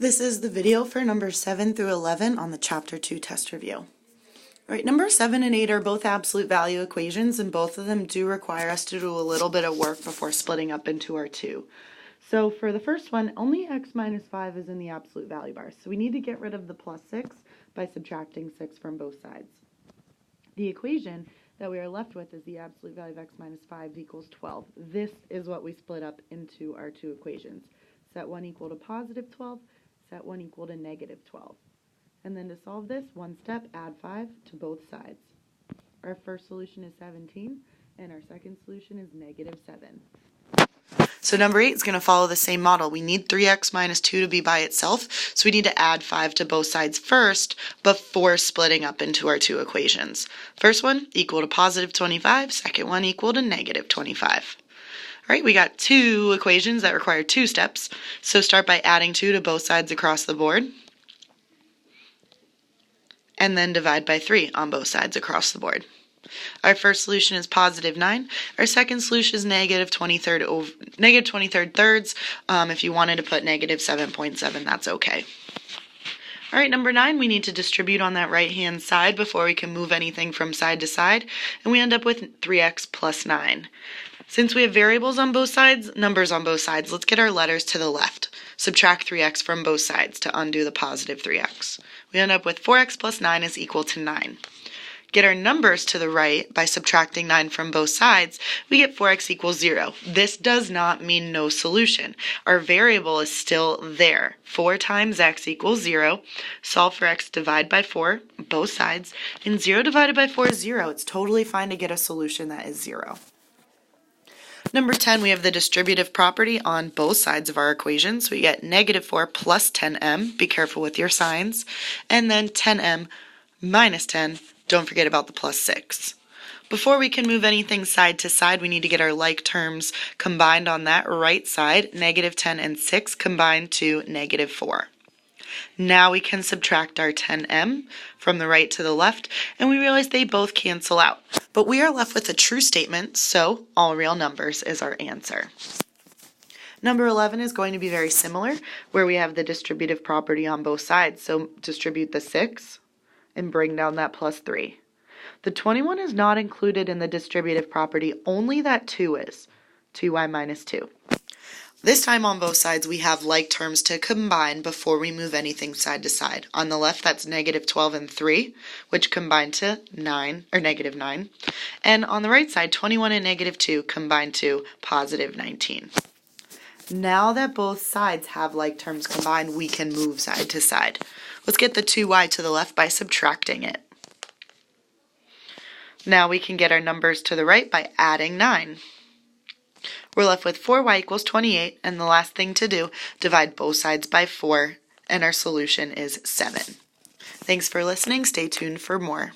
This is the video for numbers 7 through 11 on the Chapter 2 test review. All right, numbers 7 and 8 are both absolute value equations, and both of them do require us to do a little bit of work before splitting up into our two. So for the first one, only x minus 5 is in the absolute value bar, so we need to get rid of the plus 6 by subtracting 6 from both sides. The equation that we are left with is the absolute value of x minus 5 equals 12. This is what we split up into our two equations. Set 1 equal to positive 12, set 1 equal to negative 12. And then to solve this, one step, add 5 to both sides. Our first solution is 17, and our second solution is negative 7. So number 8 is going to follow the same model. We need 3x minus 2 to be by itself, so we need to add 5 to both sides first before splitting up into our two equations. First one equal to positive 25, second one equal to negative 25. All right, we got two equations that require two steps, so start by adding 2 to both sides across the board, and then divide by 3 on both sides across the board. Our first solution is positive 9. Our second solution is negative 23rd thirds. If you wanted to put negative 7.7, that's okay. All right, number 9, we need to distribute on that right-hand side before we can move anything from side to side, and we end up with 3x plus 9. Since we have variables on both sides, numbers on both sides, let's get our letters to the left. Subtract 3x from both sides to undo the positive 3x. We end up with 4x plus 9 is equal to 9. Get our numbers to the right by subtracting 9 from both sides, we get 4x equals 0. This does not mean no solution. Our variable is still there. 4 times x equals 0. Solve for x, divide by 4, both sides, and 0 divided by 4 is 0. It's totally fine to get a solution that is 0. Number 10, we have the distributive property on both sides of our equation. So we get negative 4 plus 10m, be careful with your signs, and then 10m minus 10, don't forget about the plus 6. Before we can move anything side to side, we need to get our like terms combined on that right side. Negative 10 and 6 combined to negative 4. Now we can subtract our 10m from the right to the left, and we realize they both cancel out. But we are left with a true statement, so all real numbers is our answer. Number 11 is going to be very similar, where we have the distributive property on both sides. So distribute the 6 and bring down that plus 3. The 21 is not included in the distributive property, only that 2 is. 2y minus 2. This time on both sides we have like terms to combine before we move anything side to side. On the left that's negative 12 and 3, which combine to 9, or negative 9. And on the right side, 21 and negative 2 combine to positive 19. Now that both sides have like terms combined, we can move side to side. Let's get the 2y to the left by subtracting it. Now we can get our numbers to the right by adding 9. We're left with 4y equals 28, and the last thing to do, divide both sides by 4, and our solution is 7. Thanks for listening. Stay tuned for more.